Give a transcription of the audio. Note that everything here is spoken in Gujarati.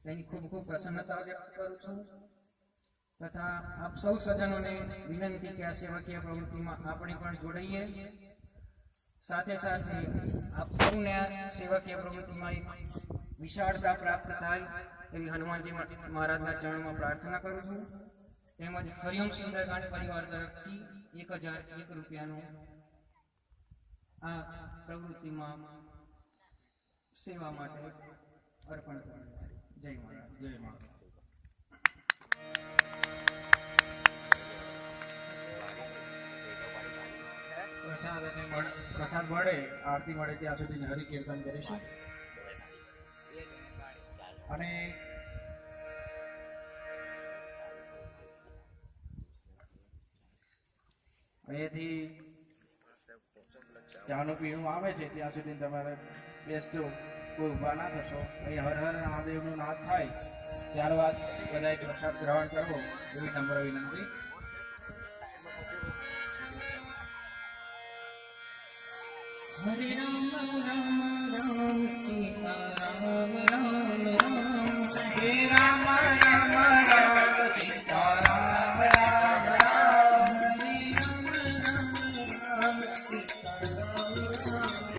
તેની ખૂબ ખૂબ પ્રસન્નતા વ્યક્ત કરું છું તથા આપ સૌ સજ્જનોને વિનંતી કે આ સેવકીય પ્રવૃત્તિમાં આપણે પણ જોડાઈએ। સાથે સાથે આપ સૌને આ સેવકીય પ્રવૃત્તિમાં એક વિશાળતા પ્રાપ્ત થાય એવી હનુમાનજી મહારાજના ચરણમાં પ્રાર્થના કરું છું। તેમજ હરિઓમ સુંદરકાંડ પરિવાર તરફથી 1001 રૂપિયાનું આ પ્રવૃત્તિમાં સેવા માટે અર્પણ કરું છું। જય મહારાજ, જય મહારાજ। પ્રસાદ મળે, આરતી મળે ત્યાં સુધી હરિ કીર્તન કરીશું અને અહીંયાથી ચાનું પીણું આવે છે ત્યાં સુધી તમારે બેસજો, કોઈ ઊભા ના થશો। અહીં હર હર મહાદેવનું નાદ થાય ત્યારબાદ બધાએ પ્રસાદ ગ્રહણ કરવો એવી નમ્ર વિનંતી। હરે રામ રામ રામ સીતા રામ